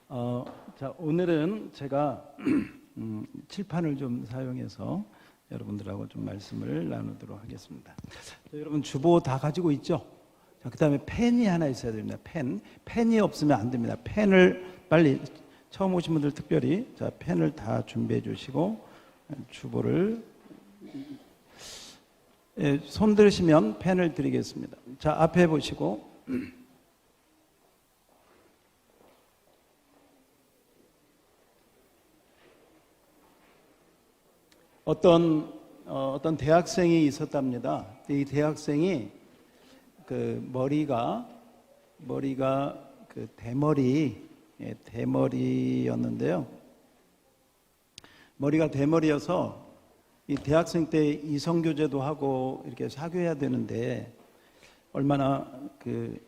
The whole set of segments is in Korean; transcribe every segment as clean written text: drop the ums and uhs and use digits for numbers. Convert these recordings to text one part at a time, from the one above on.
자, 오늘은 제가 칠판을 좀 사용해서 여러분들하고 좀 말씀을 나누도록 하겠습니다. 자, 여러분 주보 다 가지고 있죠? 자, 그 다음에 펜이 하나 있어야 됩니다. 펜이 없으면 안 됩니다. 펜을 빨리, 처음 오신 분들 특별히, 자, 펜을 다 준비해 주시고, 주보를, 예, 손 들으시면 펜을 드리겠습니다. 자, 앞에 보시고, 어떤 대학생이 있었답니다. 이 대학생이 그 머리가 그 대머리였는데요. 머리가 대머리여서 이 대학생 때 이성교제도 하고 이렇게 사귀어야 되는데 얼마나 그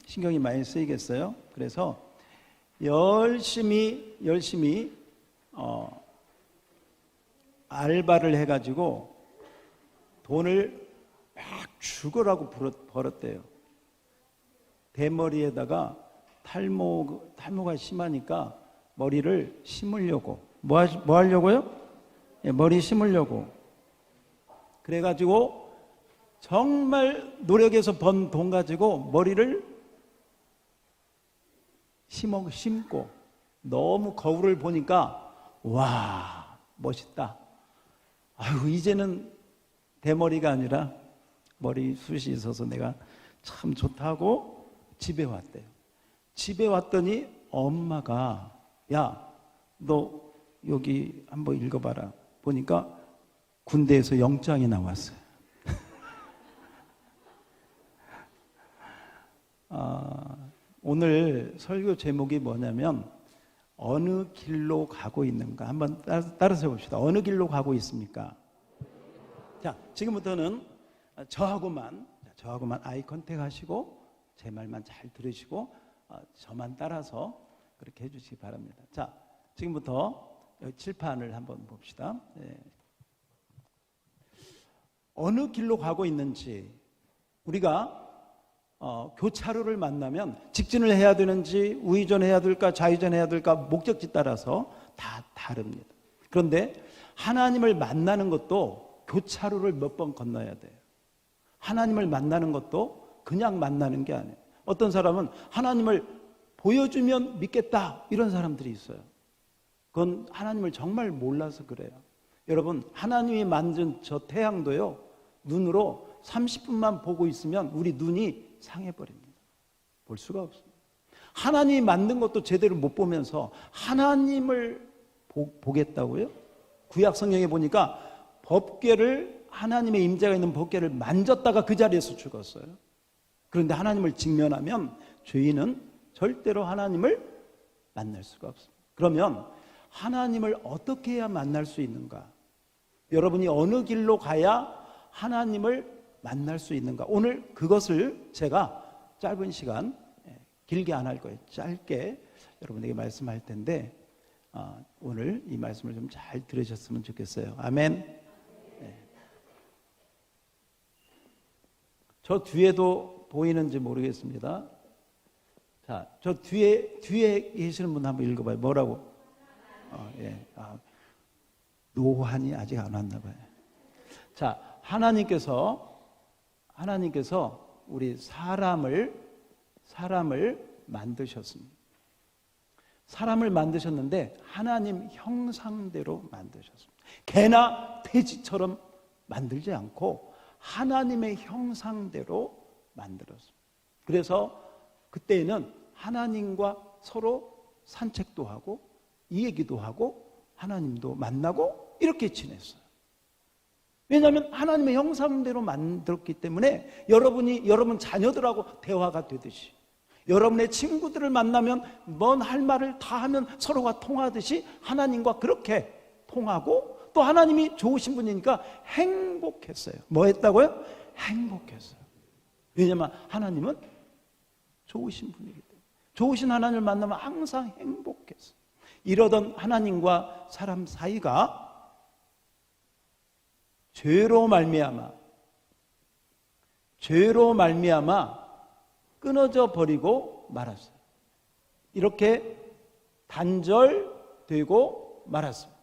신경이 많이 쓰이겠어요. 그래서 열심히 알바를 해가지고 돈을 막 죽으라고 벌었대요. 대머리에다가 탈모가 심하니까 머리를 심으려고. 뭐 하려고요? 예, 머리 심으려고. 그래가지고 정말 노력해서 번 돈 가지고 머리를 심고 너무 거울을 보니까 와, 멋있다. 아유, 이제는 대머리가 아니라 머리숱이 있어서 내가 참 좋다고 집에 왔대요. 집에 왔더니 엄마가, 야, 너 여기 한번 읽어봐라. 보니까 군대에서 영장이 나왔어요. 오늘 설교 제목이 뭐냐면 어느 길로 가고 있는가? 한번 따라서 해봅시다. 어느 길로 가고 있습니까? 자, 지금부터는 저하고만 아이 컨택 하시고 제 말만 잘 들으시고 저만 따라서 그렇게 해주시기 바랍니다. 자, 지금부터 여기 칠판을 한번 봅시다. 네. 어느 길로 가고 있는지 우리가 교차로를 만나면 직진을 해야 되는지 우회전해야 될까 좌회전해야 될까 목적지 따라서 다 다릅니다. 그런데 하나님을 만나는 것도 교차로를 몇 번 건너야 돼요. 하나님을 만나는 것도 그냥 만나는 게 아니에요. 어떤 사람은 하나님을 보여주면 믿겠다 이런 사람들이 있어요. 그건 하나님을 정말 몰라서 그래요. 여러분, 하나님이 만든 저 태양도요, 눈으로 30분만 보고 있으면 우리 눈이 상해버립니다. 볼 수가 없습니다. 하나님이 만든 것도 제대로 못 보면서 하나님을 보겠다고요? 구약 성경에 보니까 법궤를, 하나님의 임재가 있는 법궤를 만졌다가 그 자리에서 죽었어요. 그런데 하나님을 직면하면 죄인은 절대로 하나님을 만날 수가 없습니다. 그러면 하나님을 어떻게 해야 만날 수 있는가? 여러분이 어느 길로 가야 하나님을 만날 수 있는가? 오늘 그것을 제가 짧은 시간, 길게 안 할 거예요. 짧게 여러분에게 말씀할 텐데 오늘 이 말씀을 좀 잘 들으셨으면 좋겠어요. 아멘. 네. 저 뒤에도 보이는지 모르겠습니다. 자, 저 뒤에 계시는 분 한번 읽어봐요. 뭐라고? 예. 노한이 아직 안 왔나 봐요. 자, 하나님께서 우리 사람을 만드셨습니다. 사람을 만드셨는데 하나님 형상대로 만드셨습니다. 개나 돼지처럼 만들지 않고 하나님의 형상대로 만들었습니다. 그래서 그때에는 하나님과 서로 산책도 하고 이 얘기도 하고 하나님도 만나고 이렇게 지냈어요. 왜냐하면 하나님의 형상대로 만들었기 때문에 여러분 자녀들하고 대화가 되듯이, 여러분의 친구들을 만나면 뭔 할 말을 다 하면 서로가 통하듯이 하나님과 그렇게 통하고, 또 하나님이 좋으신 분이니까 행복했어요. 뭐 했다고요? 행복했어요. 왜냐하면 하나님은 좋으신 분이기 때문에. 좋으신 하나님을 만나면 항상 행복했어요. 이러던 하나님과 사람 사이가 죄로 말미암아 끊어져 버리고 말았어요. 이렇게 단절되고 말았습니다.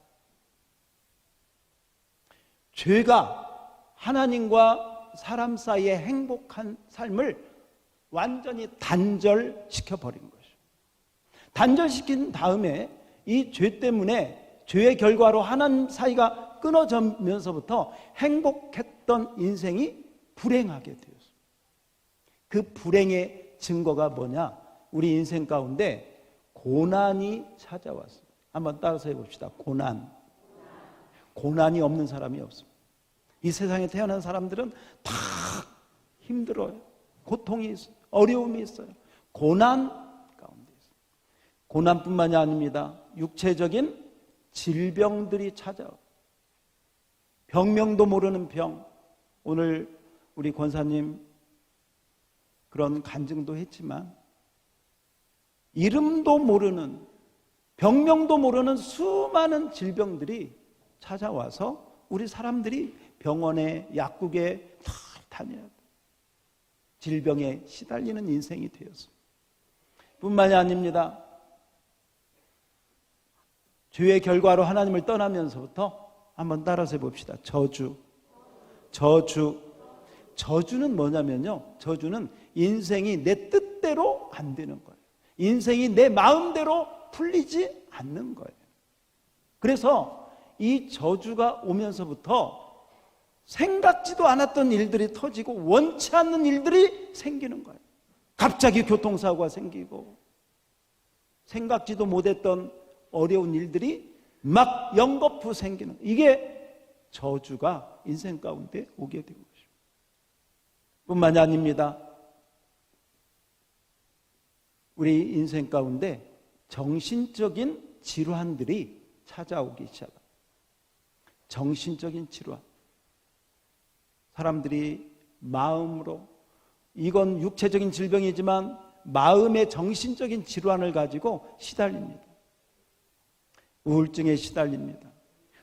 죄가 하나님과 사람 사이의 행복한 삶을 완전히 단절시켜 버린 것이죠. 단절시킨 다음에 이 죄 때문에 죄의 결과로 하나님 사이가 끊어지면서부터 행복했던 인생이 불행하게 되었습니다. 그 불행의 증거가 뭐냐? 우리 인생 가운데 고난이 찾아왔습니다. 한번 따라서 해봅시다. 고난이 없는 사람이 없습니다. 이 세상에 태어난 사람들은 다 힘들어요. 고통이 있어요. 어려움이 있어요. 고난 가운데 있어요. 고난뿐만이 아닙니다. 육체적인 질병들이 찾아와요. 병명도 모르는 병. 오늘 우리 권사님 그런 간증도 했지만 이름도 모르는, 병명도 모르는 수많은 질병들이 찾아와서 우리 사람들이 병원에, 약국에 다 다녀야 돼요. 질병에 시달리는 인생이 되었습니다. 뿐만이 아닙니다. 죄의 결과로 하나님을 떠나면서부터 한번 따라서 해봅시다. 저주는 뭐냐면요, 저주는 인생이 내 뜻대로 안 되는 거예요. 인생이 내 마음대로 풀리지 않는 거예요. 그래서 이 저주가 오면서부터 생각지도 않았던 일들이 터지고 원치 않는 일들이 생기는 거예요. 갑자기 교통사고가 생기고 생각지도 못했던 어려운 일들이 막 연거푸 생기는, 이게 저주가 인생 가운데 오게 된 것입니다. 뿐만이 아닙니다. 우리 인생 가운데 정신적인 질환들이 찾아오기 시작합니다. 정신적인 질환. 사람들이 마음으로, 이건 육체적인 질병이지만 마음의 정신적인 질환을 가지고 시달립니다. 우울증에 시달립니다.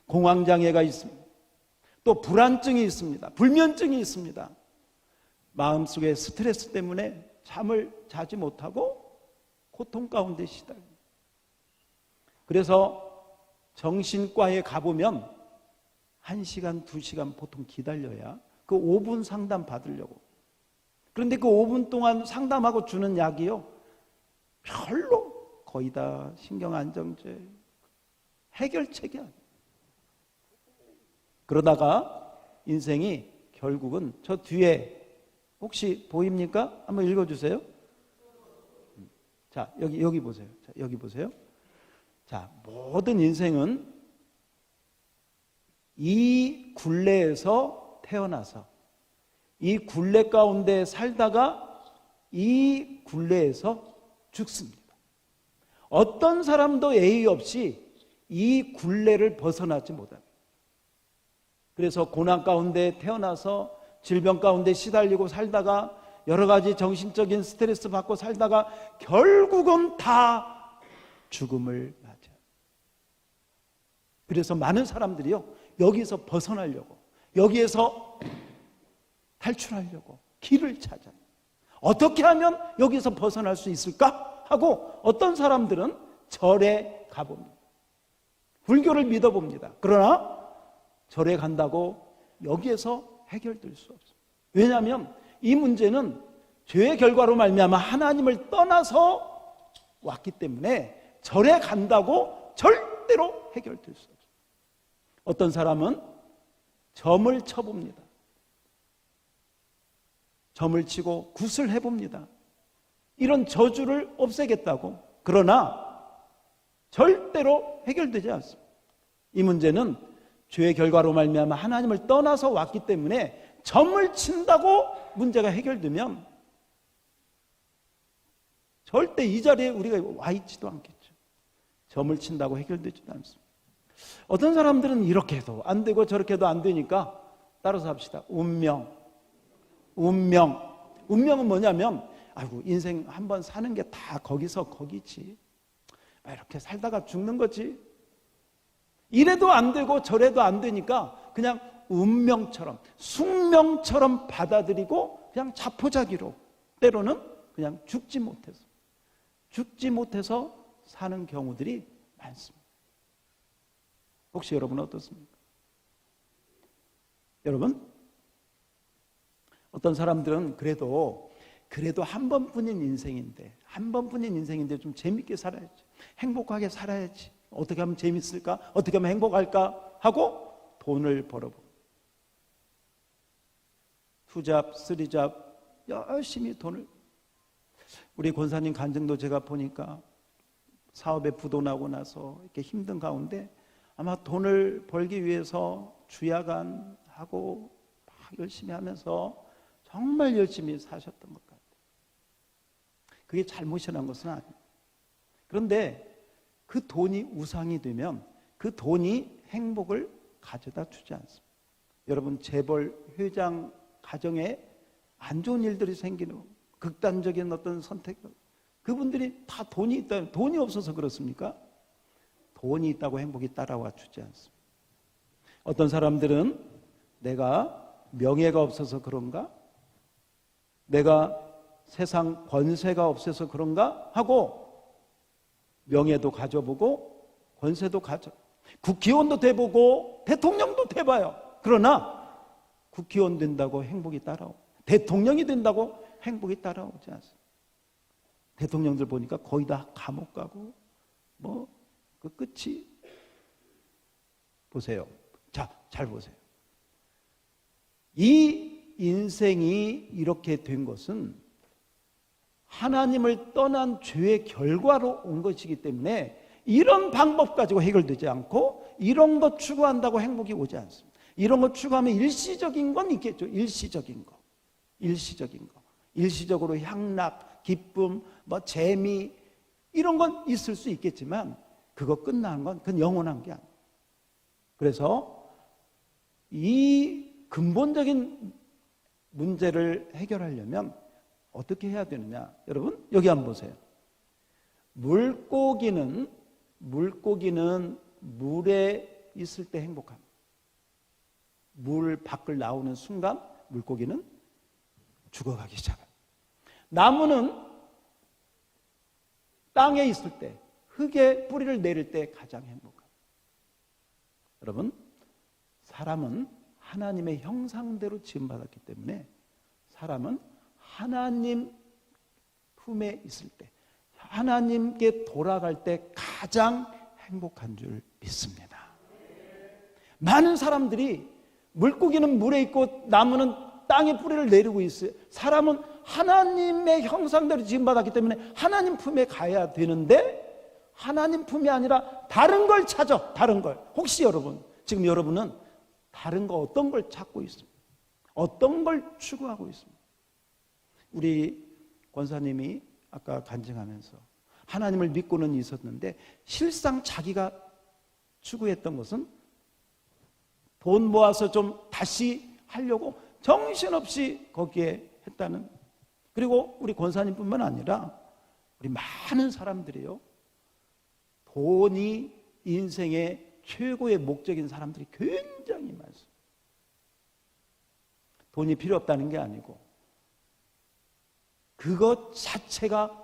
공황장애가 있습니다. 또 불안증이 있습니다. 불면증이 있습니다. 마음속에 스트레스 때문에 잠을 자지 못하고 고통 가운데 시달립니다. 그래서 정신과에 가보면 1시간, 2시간 보통 기다려야 그 5분 상담 받으려고. 그런데 그 5분 동안 상담하고 주는 약이요, 별로 거의 다 신경안정제, 해결책이 아니에요. 그러다가 인생이 결국은 저 뒤에 혹시 보입니까? 한번 읽어주세요. 자, 여기 보세요. 자, 여기 보세요. 자, 모든 인생은 이 굴레에서 태어나서 이 굴레 가운데 살다가 이 굴레에서 죽습니다. 어떤 사람도 예의 없이 이 굴레를 벗어나지 못합니다. 그래서 고난 가운데 태어나서 질병 가운데 시달리고 살다가 여러 가지 정신적인 스트레스 받고 살다가 결국은 다 죽음을 맞아요. 그래서 많은 사람들이요, 여기서 벗어나려고, 여기에서 탈출하려고 길을 찾아요. 어떻게 하면 여기서 벗어날 수 있을까 하고 어떤 사람들은 절에 가봅니다. 불교를 믿어봅니다. 그러나 절에 간다고 여기에서 해결될 수 없어요. 왜냐하면 이 문제는 죄의 결과로 말미암아 하나님을 떠나서 왔기 때문에 절에 간다고 절대로 해결될 수 없어요. 어떤 사람은 점을 쳐봅니다. 점을 치고 굿을 해봅니다. 이런 저주를 없애겠다고. 그러나 절대로 해결되지 않습니다. 이 문제는 죄의 결과로 말미암아 하나님을 떠나서 왔기 때문에 점을 친다고 문제가 해결되면 절대 이 자리에 우리가 와 있지도 않겠죠. 점을 친다고 해결되지도 않습니다. 어떤 사람들은 이렇게 해도 안 되고 저렇게 해도 안 되니까 따라서 합시다. 운명은 뭐냐면, 아이고 인생 한번 사는 게 다 거기서 거기지, 이렇게 살다가 죽는 거지, 이래도 안 되고 저래도 안 되니까 그냥 운명처럼, 숙명처럼 받아들이고 그냥 자포자기로, 때로는 그냥 죽지 못해서 사는 경우들이 많습니다. 혹시 여러분은 어떻습니까? 여러분, 어떤 사람들은 그래도 한 번뿐인 인생인데 좀 재밌게 살아야지, 행복하게 살아야지, 어떻게 하면 재밌을까, 어떻게 하면 행복할까 하고 돈을 벌어보고 투잡, 쓰리잡 열심히 돈을. 우리 권사님 간증도 제가 보니까 사업에 부도나고 나서 이렇게 힘든 가운데 아마 돈을 벌기 위해서 주야간하고 막 열심히 하면서 정말 열심히 사셨던 것 같아요. 그게 잘못이라는 것은 아니에요. 그런데 그 돈이 우상이 되면 그 돈이 행복을 가져다 주지 않습니다. 여러분, 재벌, 회장 가정에 안 좋은 일들이 생기는 극단적인 어떤 선택, 그분들이 다 돈이 있다. 돈이 없어서 그렇습니까? 돈이 있다고 행복이 따라와 주지 않습니다. 어떤 사람들은 내가 명예가 없어서 그런가? 내가 세상 권세가 없어서 그런가? 하고 명예도 가져보고 권세도 국회의원도 돼보고 대통령도 돼봐요. 그러나 국회의원 된다고 행복이 따라오고 대통령이 된다고 행복이 따라오지 않습니다. 대통령들 보니까 거의 다 감옥 가고 그 끝이 보세요. 자, 잘 보세요. 이 인생이 이렇게 된 것은 하나님을 떠난 죄의 결과로 온 것이기 때문에 이런 방법 가지고 해결되지 않고 이런 것 추구한다고 행복이 오지 않습니다. 이런 것 추구하면 일시적인 건 있겠죠. 일시적으로 향락, 기쁨, 재미 이런 건 있을 수 있겠지만 그거 끝나는 건 그건 영원한 게 아니에요. 그래서 이 근본적인 문제를 해결하려면 어떻게 해야 되느냐? 여러분, 여기 한번 보세요. 물고기는 물에 있을 때 행복합니다. 물 밖을 나오는 순간 물고기는 죽어가기 시작합니다. 나무는 땅에 있을 때, 흙에 뿌리를 내릴 때 가장 행복합니다. 여러분, 사람은 하나님의 형상대로 지음받았기 때문에 사람은 하나님 품에 있을 때, 하나님께 돌아갈 때 가장 행복한 줄 믿습니다. 많은 사람들이 물고기는 물에 있고 나무는 땅에 뿌리를 내리고 있어요. 사람은 하나님의 형상대로 지음받았기 때문에 하나님 품에 가야 되는데 하나님 품이 아니라 다른 걸 찾아. 다른 걸. 혹시 지금 여러분은 다른 거 어떤 걸 찾고 있습니까? 어떤 걸 추구하고 있습니까? 우리 권사님이 아까 간증하면서 하나님을 믿고는 있었는데 실상 자기가 추구했던 것은 돈 모아서 좀 다시 하려고 정신없이 거기에 했다는. 그리고 우리 권사님뿐만 아니라 우리 많은 사람들이요, 돈이 인생의 최고의 목적인 사람들이 굉장히 많습니다. 돈이 필요 없다는 게 아니고 그것 자체가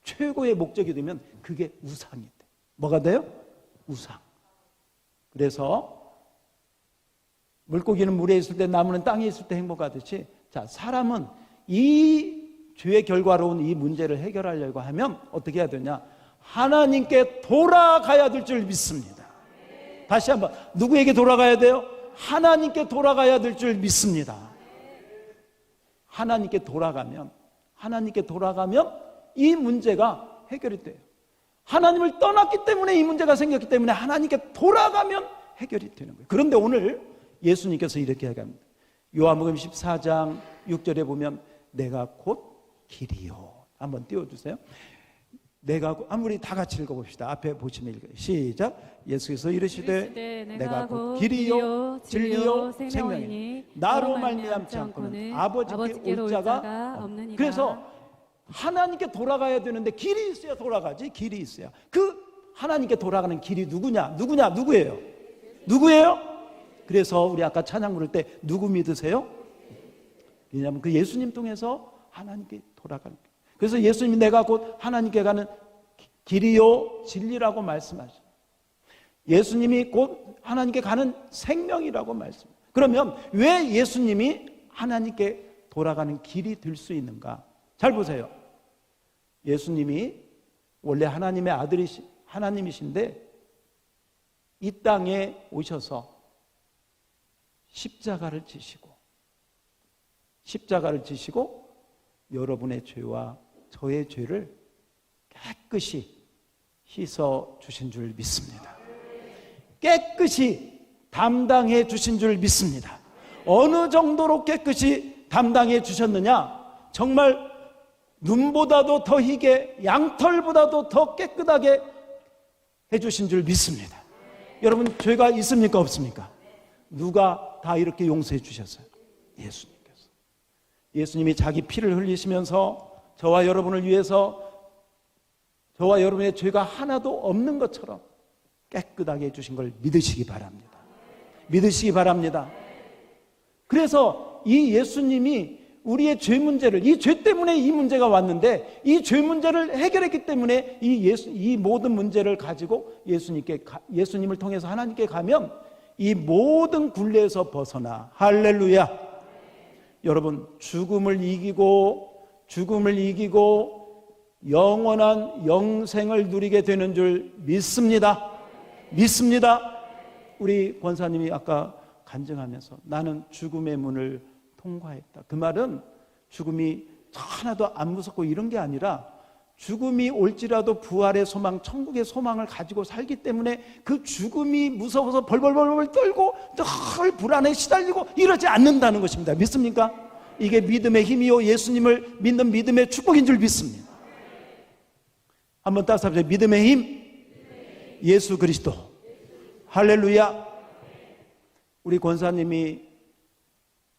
최고의 목적이 되면 그게 우상이 돼. 뭐가 돼요? 우상. 그래서 물고기는 물에 있을 때, 나무는 땅에 있을 때 행복하듯이, 자, 사람은 이 죄의 결과로 온 이 문제를 해결하려고 하면 어떻게 해야 되냐? 하나님께 돌아가야 될 줄 믿습니다. 다시 한번, 누구에게 돌아가야 돼요? 하나님께 돌아가야 될 줄 믿습니다. 하나님께 돌아가면 이 문제가 해결이 돼요. 하나님을 떠났기 때문에 이 문제가 생겼기 때문에 하나님께 돌아가면 해결이 되는 거예요. 그런데 오늘 예수님께서 이렇게 얘기합니다. 요한복음 14장 6절에 보면 내가 곧 길이요. 한번 띄워주세요. 내가 아무리 다 같이 읽어봅시다. 앞에 보시면 읽어요. 시작. 예수께서 이르시되 내가 곧 길이요 진리요 생명이니 나로 말미암지 않고는 아버지께 올 자가 없느니라. 그래서 하나님께 돌아가야 되는데 길이 있어야 돌아가지. 길이 있어야. 그 하나님께 돌아가는 길이 누구예요? 그래서 우리 아까 찬양 부를 때 누구 믿으세요? 왜냐하면 그 예수님 통해서 하나님께 돌아가는 거예요. 그래서 예수님이 내가 곧 하나님께 가는 길이요 진리라고 말씀하십니다. 예수님이 곧 하나님께 가는 생명이라고 말씀합니다. 그러면 왜 예수님이 하나님께 돌아가는 길이 될 수 있는가? 잘 보세요. 예수님이 원래 하나님의 하나님이신데 이 땅에 오셔서 십자가를 지시고 여러분의 죄와 저의 죄를 깨끗이 씻어 주신 줄 믿습니다. 깨끗이 담당해 주신 줄 믿습니다. 어느 정도로 깨끗이 담당해 주셨느냐? 정말 눈보다도 더 희게 양털보다도 더 깨끗하게 해주신 줄 믿습니다. 여러분 죄가 있습니까 없습니까? 누가 다 이렇게 용서해 주셨어요? 예수님께서. 예수님이 자기 피를 흘리시면서 저와 여러분을 위해서 저와 여러분의 죄가 하나도 없는 것처럼 깨끗하게 해주신 걸 믿으시기 바랍니다. 믿으시기 바랍니다. 그래서 이 예수님이 우리의 죄 문제를, 이 죄 때문에 이 문제가 왔는데 이 죄 문제를 해결했기 때문에 이 모든 문제를 가지고 예수님을 통해서 하나님께 가면 이 모든 굴레에서 벗어나, 할렐루야. 여러분 죽음을 이기고 영원한 영생을 누리게 되는 줄 믿습니다. 우리 권사님이 아까 간증하면서 나는 죽음의 문을 통과했다. 그 말은 죽음이 하나도 안 무섭고 이런 게 아니라 죽음이 올지라도 부활의 소망, 천국의 소망을 가지고 살기 때문에 그 죽음이 무서워서 벌벌벌 떨고 늘 불안에 시달리고 이러지 않는다는 것입니다. 믿습니까? 이게 믿음의 힘이요 예수님을 믿는 믿음의 축복인 줄 믿습니다. 한번 따라서 합시다. 믿음의 힘, 예수 그리스도. 할렐루야. 우리 권사님이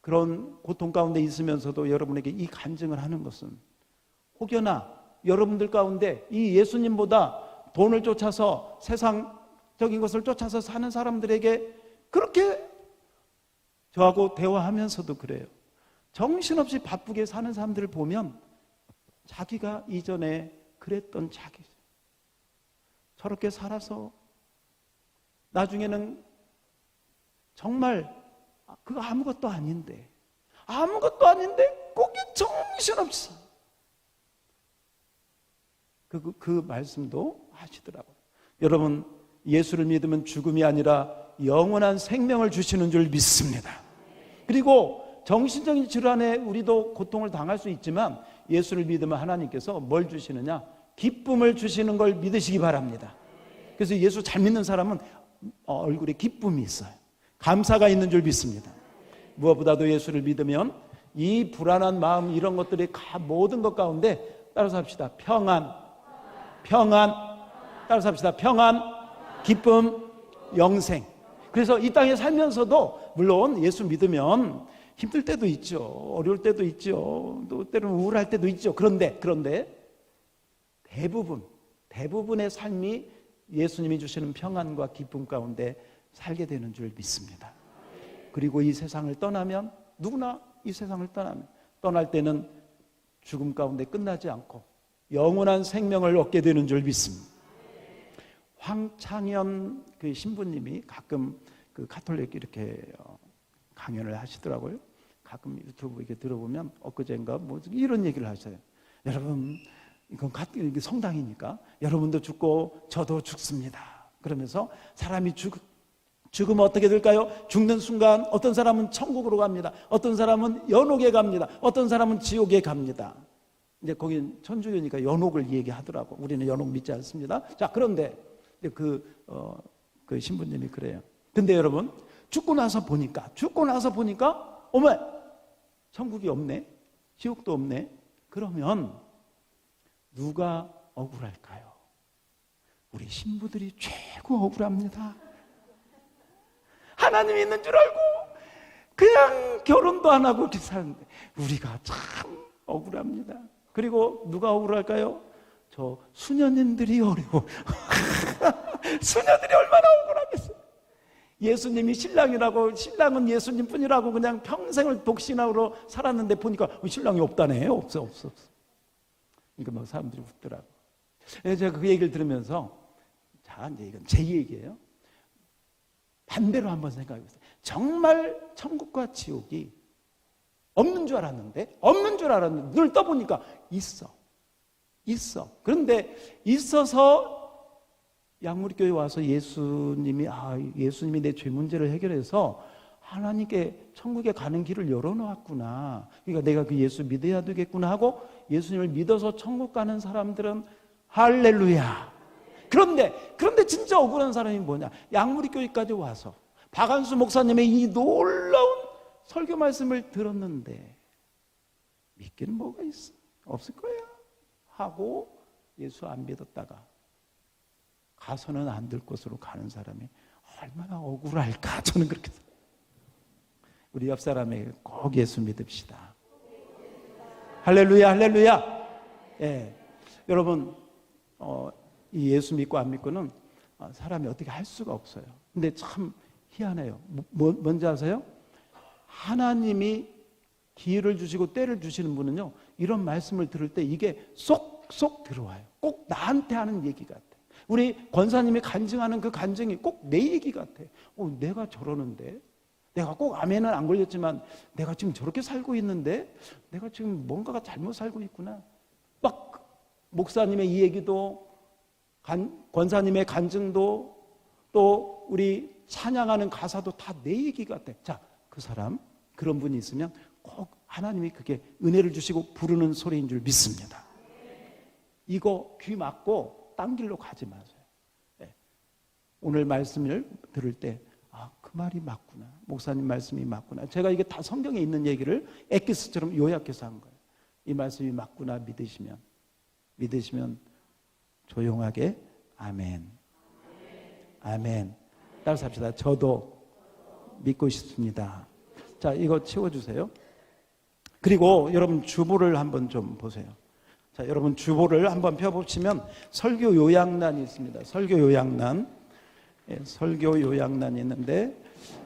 그런 고통 가운데 있으면서도 여러분에게 이 간증을 하는 것은 혹여나 여러분들 가운데 이 예수님보다 돈을 쫓아서 세상적인 것을 쫓아서 사는 사람들에게 그렇게 저하고 대화하면서도 그래요. 정신없이 바쁘게 사는 사람들을 보면 자기가 이전에 그랬던 자기, 저렇게 살아서 나중에는 정말 그거 아무것도 아닌데 꼭이 정신없이 그 말씀도 하시더라고요. 여러분 예수를 믿으면 죽음이 아니라 영원한 생명을 주시는 줄 믿습니다. 그리고 정신적인 질환에 우리도 고통을 당할 수 있지만 예수를 믿으면 하나님께서 뭘 주시느냐? 기쁨을 주시는 걸 믿으시기 바랍니다. 그래서 예수 잘 믿는 사람은 얼굴에 기쁨이 있어요. 감사가 있는 줄 믿습니다. 무엇보다도 예수를 믿으면 이 불안한 마음 이런 것들이 모든 것 가운데 따라서 합시다. 평안. 따라서 합시다. 평안, 기쁨, 영생. 그래서 이 땅에 살면서도 물론 예수 믿으면 힘들 때도 있죠. 어려울 때도 있죠. 또 때로는 우울할 때도 있죠. 그런데 대부분의 삶이 예수님이 주시는 평안과 기쁨 가운데 살게 되는 줄 믿습니다. 그리고 이 세상을 떠나면 누구나 이 세상을 떠날 때는 죽음 가운데 끝나지 않고 영원한 생명을 얻게 되는 줄 믿습니다. 황창현 그 신부님이 가끔 그 가톨릭 이렇게 강연을 하시더라고요. 가끔 유튜브 이렇게 들어보면 엊그제인가 뭐 이런 얘기를 하셔요. 여러분 이건 성당이니까 여러분도 죽고 저도 죽습니다. 그러면서 사람이 죽으면 어떻게 될까요? 죽는 순간 어떤 사람은 천국으로 갑니다. 어떤 사람은 연옥에 갑니다. 어떤 사람은 지옥에 갑니다. 이제 거긴 천주교니까 연옥을 얘기하더라고. 우리는 연옥 믿지 않습니다. 자, 그런데 그 신부님이 그래요. 근데 여러분 죽고 나서 보니까 어머 천국이 없네, 지옥도 없네. 그러면 누가 억울할까요? 우리 신부들이 최고 억울합니다. 하나님이 있는 줄 알고 그냥 결혼도 안 하고 이렇게 사는데 우리가 참 억울합니다. 그리고 누가 억울할까요? 저 수녀님들이 어려워. 수녀들이 얼마나 억울하겠어요. 예수님이 신랑은 예수님뿐이라고 그냥 평생을 독신으로 살았는데 보니까 신랑이 없다네. 없어. 그러니까 막 사람들이 웃더라고. 제가 그 얘기를 들으면서, 자, 이제 이건 제 얘기예요. 반대로 한번 생각해 보세요. 정말 천국과 지옥이 없는 줄 알았는데, 눈을 떠보니까 있어. 그런데 있어서 양무리교회 와서 예수님이 내 죄 문제를 해결해서 하나님께 천국에 가는 길을 열어놓았구나. 그러니까 내가 그 예수 믿어야 되겠구나 하고 예수님을 믿어서 천국 가는 사람들은 할렐루야. 그런데 진짜 억울한 사람이 뭐냐? 양무리교회까지 와서 박한수 목사님의 이 놀라운 설교 말씀을 들었는데 믿기는 뭐가 있어? 없을 거야 하고 예수 안 믿었다가 가서는 안 될 곳으로 가는 사람이 얼마나 억울할까. 저는 그렇게 생각해요. 우리 옆 사람에게 꼭 예수 믿읍시다. 할렐루야. 예. 여러분, 이 예수 믿고 안 믿고는 사람이 어떻게 할 수가 없어요. 근데 참 희한해요. 뭔지 아세요? 하나님이 기회를 주시고 때를 주시는 분은요, 이런 말씀을 들을 때 이게 쏙쏙 들어와요. 꼭 나한테 하는 얘기 같아. 우리 권사님이 간증하는 그 간증이 꼭 내 얘기 같아. 내가 저러는데, 내가 꼭 암에는 안 걸렸지만 내가 지금 저렇게 살고 있는데 내가 지금 뭔가가 잘못 살고 있구나. 막 목사님의 이 얘기도, 권사님의 간증도, 또 우리 찬양하는 가사도 다 내 얘기 같아. 자, 그 사람, 그런 분이 있으면 꼭 하나님이 그게 은혜를 주시고 부르는 소리인 줄 믿습니다. 이거 귀 막고 딴 길로 가지 마세요. 네. 오늘 말씀을 들을 때 그 말이 맞구나. 목사님 말씀이 맞구나. 제가 이게 다 성경에 있는 얘기를 엑기스처럼 요약해서 한 거예요. 이 말씀이 맞구나 믿으시면 조용하게 아멘. 따라서 합시다. 저도 믿고 싶습니다. 자, 이거 치워주세요. 그리고 여러분 주보를 한번 좀 보세요. 자, 여러분 주보를 한번 펴보시면 설교 요약란이 있습니다. 설교 요약란이 있는데,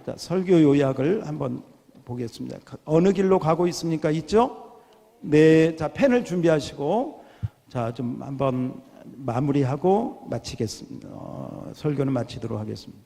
자, 설교 요약을 한번 보겠습니다. 어느 길로 가고 있습니까? 있죠? 네, 자, 펜을 준비하시고, 자, 좀 한번 마무리하고 마치겠습니다. 설교는 마치도록 하겠습니다.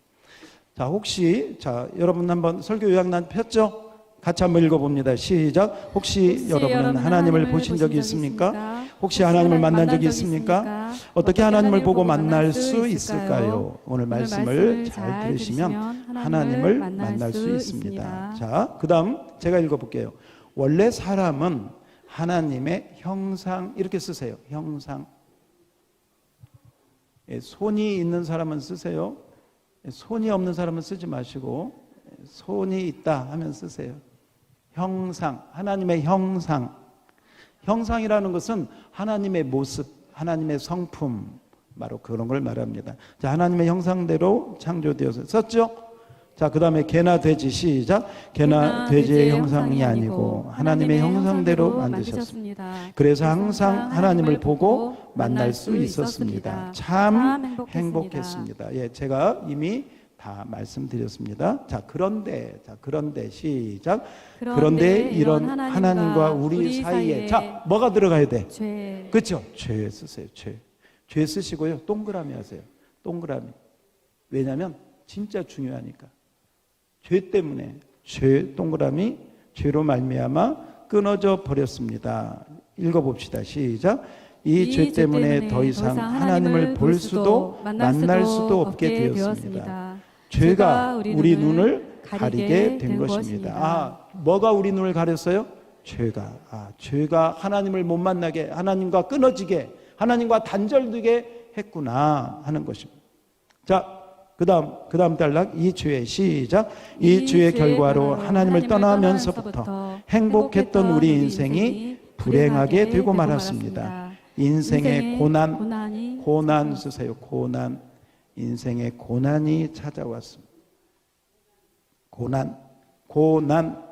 자, 혹시, 여러분 한번 설교 요약란 폈죠? 같이 한번 읽어봅니다. 시작. 혹시 여러분은 하나님을 보신 적이 있습니까? 혹시 하나님을 만난 적이 있습니까? 어떻게 하나님을 보고 만날 수 있을까요? 오늘 말씀을 잘 들으시면 하나님을 만날 수 있습니다. 자, 그 다음 제가 읽어볼게요. 원래 사람은 하나님의 형상, 이렇게 쓰세요. 형상. 손이 있는 사람은 쓰세요. 손이 없는 사람은 쓰지 마시고 손이 있다 하면 쓰세요. 형상, 하나님의 형상. 형상이라는 것은 하나님의 모습, 하나님의 성품, 바로 그런 걸 말합니다. 자, 하나님의 형상대로 창조되어서 썼죠? 자, 그 다음에 개나 돼지, 시작. 개나 돼지의 형상이 아니고 하나님의 형상대로 만드셨습니다. 그래서 항상 하나님을 보고 만날 수 있었습니다. 참 행복했습니다. 예, 제가 이미 다 말씀드렸습니다. 자, 그런데 시작. 그런데 이런 하나님과 우리 사이에, 자, 뭐가 들어가야 돼? 죄. 그렇죠? 죄 쓰세요. 죄 쓰시고요. 동그라미 하세요. 동그라미. 왜냐하면 진짜 중요하니까. 죄 때문에, 동그라미, 죄로 말미암아 끊어져 버렸습니다. 읽어봅시다. 시작. 이 죄 때문에 더 이상 하나님을 볼 수도 만날 수도 없게 되었습니다. 죄가 우리 눈을 가리게 된 것입니다. 뭐가 우리 눈을 가렸어요? 죄가 하나님을 못 만나게, 하나님과 끊어지게, 하나님과 단절되게 했구나 하는 것입니다. 자, 그 다음 단락, 이 죄의, 시작. 이 죄의 결과로 하나님을 떠나면서부터 행복했던 우리 인생이 불행하게 되고 말았습니다. 인생의 고난 쓰세요. 인생의 고난이 찾아왔습니다. 고난.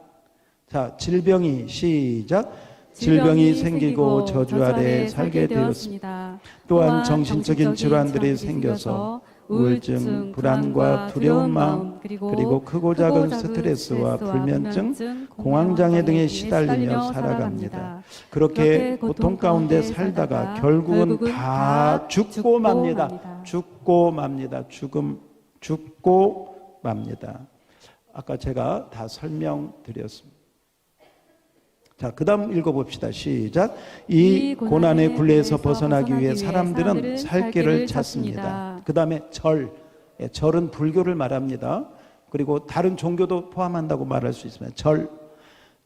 자, 질병이, 시작. 질병이 생기고 저주 아래 살게 되었습니다. 또한 정신적인 질환들이 생겨서 우울증, 불안과 두려운 마음, 그리고 크고 작은 스트레스와 불면증, 공황장애 등에 시달리며 살아갑니다. 그렇게 고통 가운데 살다가 결국은 다 죽고 맙니다. 죽고 맙니다. 죽고 맙니다. 아까 제가 다 설명드렸습니다. 자, 그 다음 읽어봅시다. 시작. 이 고난의 굴레에서 벗어나기 위해 사람들은 살 길을 찾습니다. 그 다음에 절은 불교를 말합니다. 그리고 다른 종교도 포함한다고 말할 수 있습니다.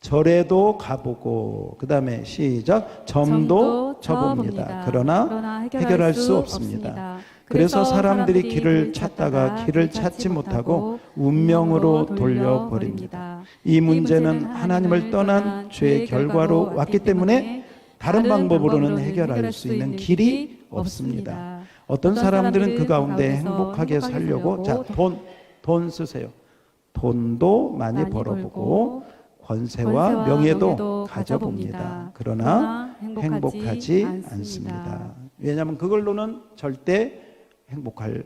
절에도 가보고, 그 다음에 시작. 점도 쳐봅니다. 그러나 해결할 수 없습니다. 그래서 사람들이 길을 찾다가 길을 찾지 못하고 운명으로 돌려버립니다. 이 문제는 하나님을 떠난 죄의 결과로 왔기 때문에 다른 방법으로는 해결할 수 있는 길이 없습니다. 어떤 사람들은 그 가운데 행복하게 살려고 돈 쓰세요. 돈도 많이 벌어보고 권세와 명예도 가져봅니다. 그러나 행복하지 않습니다. 왜냐하면 그걸로는 절대 행복할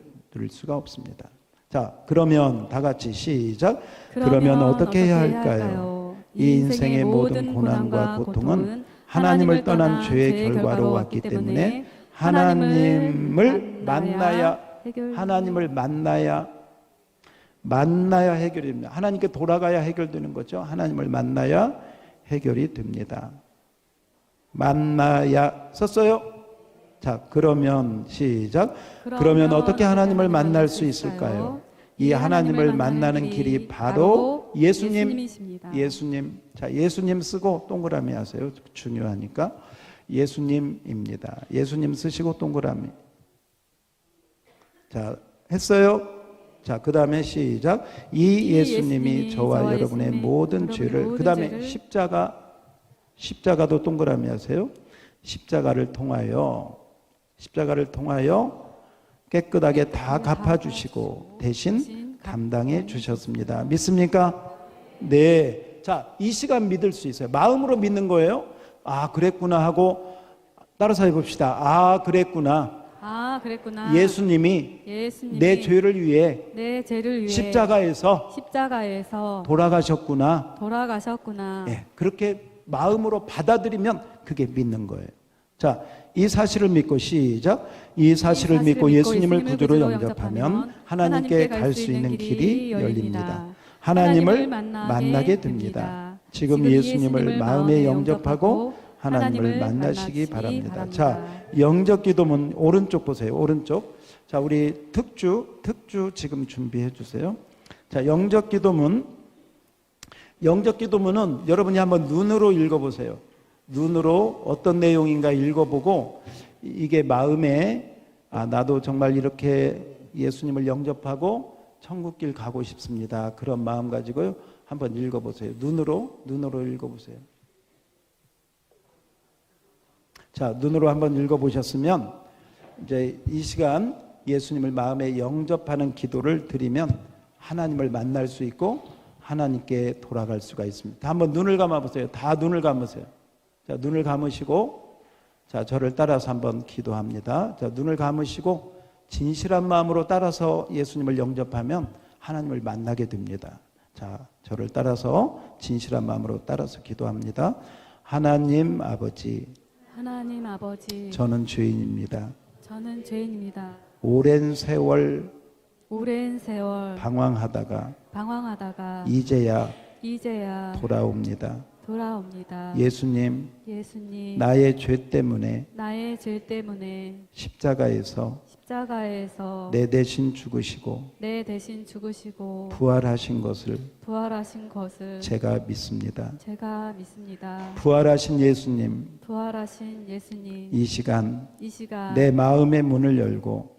수가 없습니다. 자, 그러면 다 같이 시작. 그러면 어떻게 해야 할까요? 이 인생의 모든 고난과 고통은 하나님을 떠난 죄의 결과로 왔기 때문에 하나님을 만나야 해결이 됩니다. 하나님께 돌아가야 해결되는 거죠. 하나님을 만나야 해결이 됩니다. 만나야 썼어요? 자, 그러면 시작. 그러면 어떻게 하나님을 만날 수 있을까요? 이 하나님을 만나는 길이 바로 예수님이십니다. 자, 예수님 쓰고 동그라미 하세요. 중요하니까. 예수님입니다. 예수님 쓰시고 동그라미. 자, 했어요? 자, 그 다음에 시작. 이 예수님이 저와 여러분의 모든 죄를, 그 다음에 십자가도 동그라미 하세요. 십자가를 통하여 깨끗하게 다 갚아주시고 대신 담당해 주셨습니다. 믿습니까? 네. 자, 이 시간 믿을 수 있어요. 마음으로 믿는 거예요. 아, 그랬구나 하고 따라서 해봅시다. 아, 그랬구나. 예수님이 내 죄를 위해 십자가에서 돌아가셨구나. 네, 그렇게 마음으로 받아들이면 그게 믿는 거예요. 자, 이 사실을 믿고 시작. 이 사실을 믿고 예수님을 구주로 영접하면 하나님께 갈 수 있는 길이 열립니다. 하나님을 만나게 됩니다. 지금 예수님을 마음에 영접하고 하나님을 만나시기 바랍니다. 자, 영접 기도문 오른쪽 보세요. 오른쪽. 자, 우리 특주 지금 준비해 주세요. 자, 영접 기도문은 여러분이 한번 눈으로 읽어보세요. 눈으로 어떤 내용인가 읽어보고 이게 마음에 나도 정말 이렇게 예수님을 영접하고 천국길 가고 싶습니다. 그런 마음 가지고요. 한번 읽어보세요. 눈으로 읽어보세요. 자, 눈으로 한번 읽어보셨으면 이제 이 시간 예수님을 마음에 영접하는 기도를 드리면 하나님을 만날 수 있고 하나님께 돌아갈 수가 있습니다. 한번 눈을 감아보세요. 다 눈을 감으세요. 자, 눈을 감으시고 자, 저를 따라서 한번 기도합니다. 자, 눈을 감으시고 진실한 마음으로 따라서 예수님을 영접하면 하나님을 만나게 됩니다. 자, 저를 따라서 진실한 마음으로 따라서 기도합니다. 하나님 아버지, 저는 죄인입니다. 오랜 세월 방황하다가 이제야 돌아옵니다. 예수님, 나의 죄 때문에 십자가에서 내 대신 죽으시고 부활하신 것을 제가 믿습니다. 부활하신 예수님, 이 시간 내 마음의 문을 열고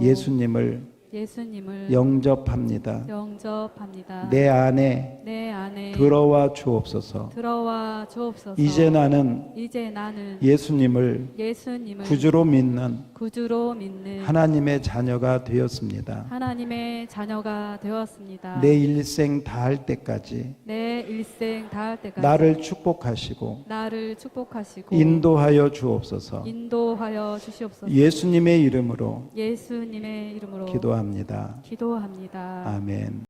예수님을 예수님을 영접합니다. 영접합니다. 내 안에 내 안에 들어와 주옵소서. 들어와 주옵소서. 이제 나는 예수님을 구주로 믿는 하나님의 자녀가 되었습니다. 하나님의 자녀가 되었습니다. 내 일생 다할 때까지 나를 축복하시고 인도하여 주옵소서. 예수님의 이름으로 기도합니다. 기도합니다. 아멘.